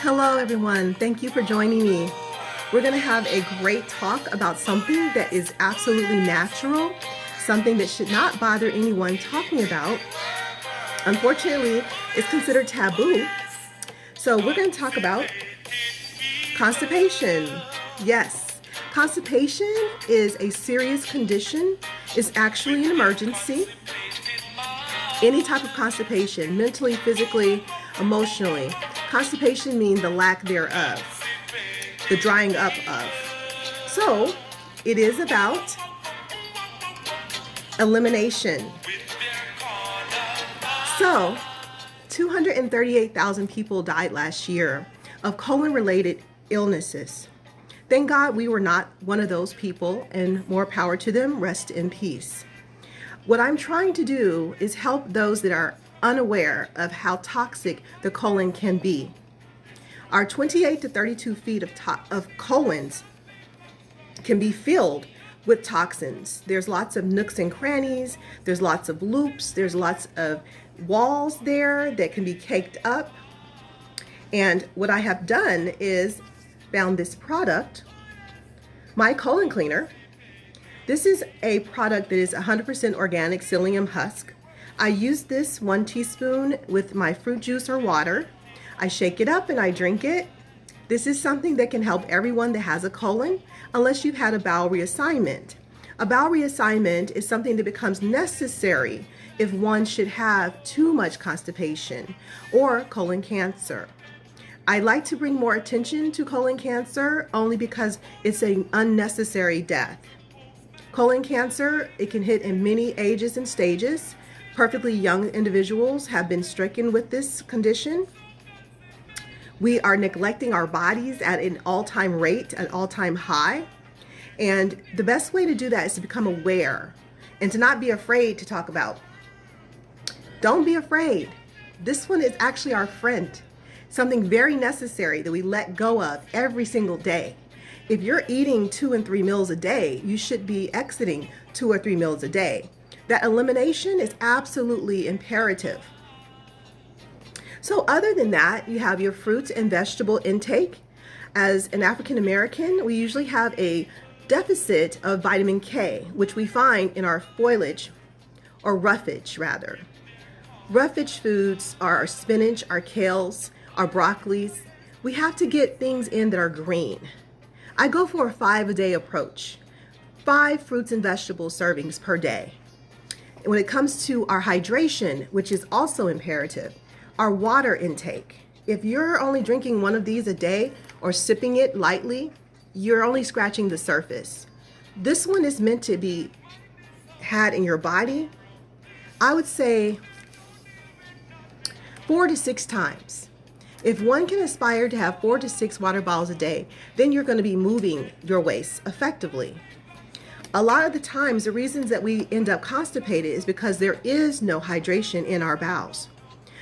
Hello everyone, thank you for joining me. We're going to have a great talk about something that is absolutely natural, something that should not bother anyone talking about. Unfortunately, it's considered taboo. So we're going to talk about constipation. Yes, constipation is a serious condition. It's actually an emergency. Any type of constipation, mentally, physically, emotionally. Constipation means the lack thereof, the drying up of. So it is about elimination. So 238,000 people died last year of colon-related illnesses. Thank God we were not one of those people, and more power to them. Rest in peace. What I'm trying to do is help those that are unaware of how toxic the colon can be. Our 28 to 32 feet of colons can be filled with toxins. There's lots of nooks and crannies, there's lots of loops, there's lots of walls there that can be caked up. And what I have done is found this product, my colon cleaner. This is a product that is 100% organic psyllium husk. I use this 1 teaspoon with my fruit juice or water. I shake it up and I drink it. This is something that can help everyone that has a colon, unless you've had a bowel reassignment. A bowel reassignment is something that becomes necessary if one should have too much constipation or colon cancer. I like to bring more attention to colon cancer only because it's an unnecessary death. Colon cancer, it can hit in many ages and stages. Perfectly young individuals have been stricken with this condition. We are neglecting our bodies at an all-time rate, an all-time high. And the best way to do that is to become aware and to not be afraid to talk about. Don't be afraid. This one is actually our friend. Something very necessary that we let go of every single day. If you're eating 2 and 3 meals a day, you should be exiting 2 or 3 meals a day. That elimination is absolutely imperative. So other than that, you have your fruits and vegetable intake. As an African American, we usually have a deficit of vitamin K, which we find in our foliage, or roughage rather. Roughage foods are our spinach, our kales, our broccolis. We have to get things in that are green. I go for a 5-a-day approach, 5 fruits and vegetable servings per day. When it comes to our hydration, which is also imperative, our water intake. If you're only drinking 1 of these a day or sipping it lightly, you're only scratching the surface. This one is meant to be had in your body, I would say 4 to 6 times. If one can aspire to have 4 to 6 water bottles a day, then you're going to be moving your waste effectively. A lot of the times, the reasons that we end up constipated is because there is no hydration in our bowels.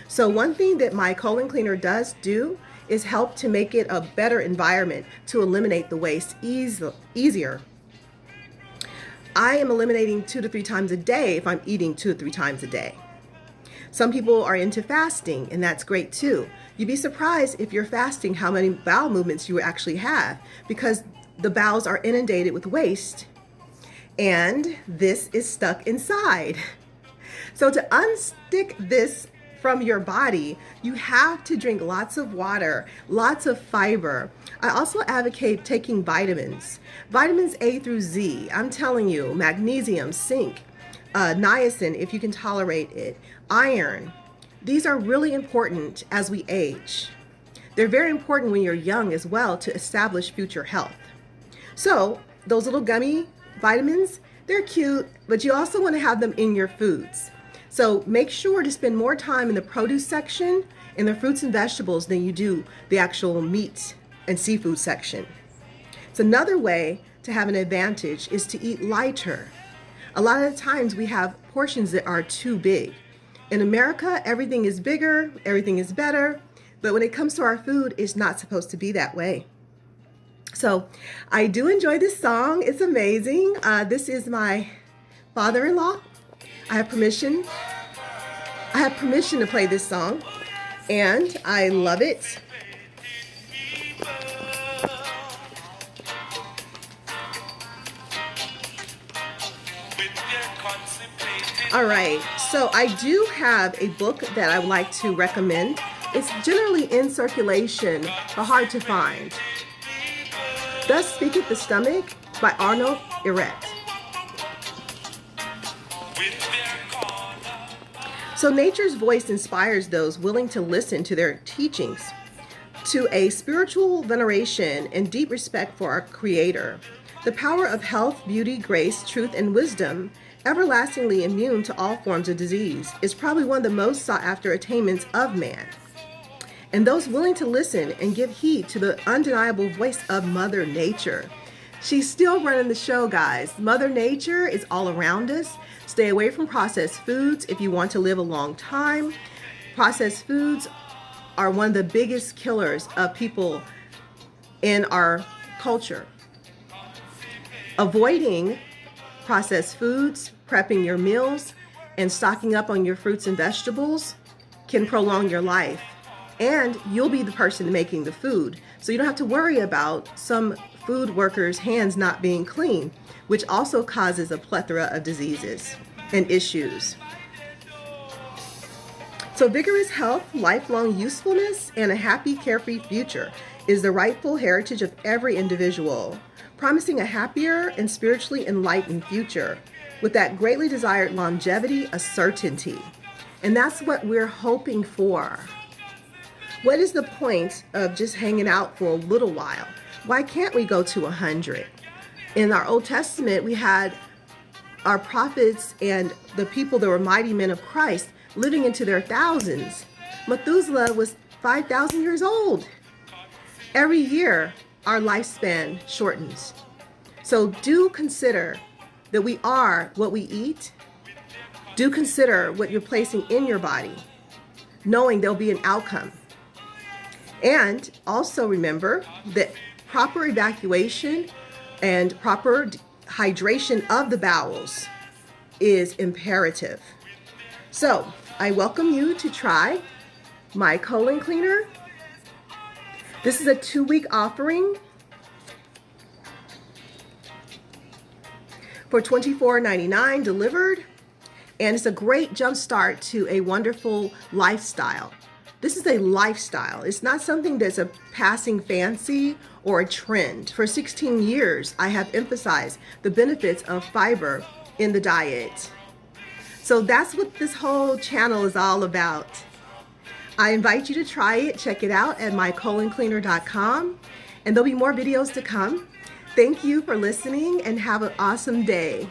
So one thing that my colon cleaner does do is help to make it a better environment to eliminate the waste easier. I am eliminating 2 to 3 times a day if I'm eating 2 to 3 times a day. Some people are into fasting, and that's great too. You'd be surprised if you're fasting how many bowel movements you actually have, because the bowels are inundated with waste and this is stuck inside. So to unstick this from your body, you have to drink lots of water, lots of fiber. I also advocate taking vitamins. Vitamins A through Z, I'm telling you, magnesium, zinc, niacin if you can tolerate it, iron. These are really important as we age. They're very important when you're young as well to establish future health. So those little gummy vitamins, they're cute, but you also want to have them in your foods. So make sure to spend more time in the produce section, in the fruits and vegetables, than you do the actual meat and seafood section. So another way to have an advantage is to eat lighter. A lot of the times we have portions that are too big. In America, everything is bigger, everything is better, but when it comes to our food, it's not supposed to be that way. So I do enjoy this song. It's amazing. This is my father-in-law. I have permission to play this song, and I love it. All right, so I do have a book that I would like to recommend. It's generally in circulation, but hard to find. Thus Speaketh the Stomach by Arnold Ehret. So nature's voice inspires those willing to listen to their teachings, to a spiritual veneration and deep respect for our Creator. The power of health, beauty, grace, truth, and wisdom, everlastingly immune to all forms of disease, is probably one of the most sought-after attainments of man. And those willing to listen and give heed to the undeniable voice of Mother Nature. She's still running the show, guys. Mother Nature is all around us. Stay away from processed foods if you want to live a long time. Processed foods are one of the biggest killers of people in our culture. Avoiding processed foods, prepping your meals, and stocking up on your fruits and vegetables can prolong your life. And you'll be the person making the food. So you don't have to worry about some food workers' hands not being clean, which also causes a plethora of diseases and issues. So vigorous health, lifelong usefulness, and a happy, carefree future is the rightful heritage of every individual, promising a happier and spiritually enlightened future with that greatly desired longevity, a certainty. And that's what we're hoping for. What is the point of just hanging out for a little while? Why can't we go to 100? In our Old Testament, we had our prophets and the people that were mighty men of Christ living into their thousands. Methuselah was 5,000 years old. Every year, our lifespan shortens. So do consider that we are what we eat. Do consider what you're placing in your body, knowing there'll be an outcome. And also remember that proper evacuation and proper hydration of the bowels is imperative. So I welcome you to try my colon cleaner. This is a 2-week offering for $24.99 delivered. And it's a great jump start to a wonderful lifestyle. This is a lifestyle. It's not something that's a passing fancy or a trend. For 16 years, I have emphasized the benefits of fiber in the diet. So that's what this whole channel is all about. I invite you to try it. Check it out at mycoloncleaner.com. And there'll be more videos to come. Thank you for listening and have an awesome day.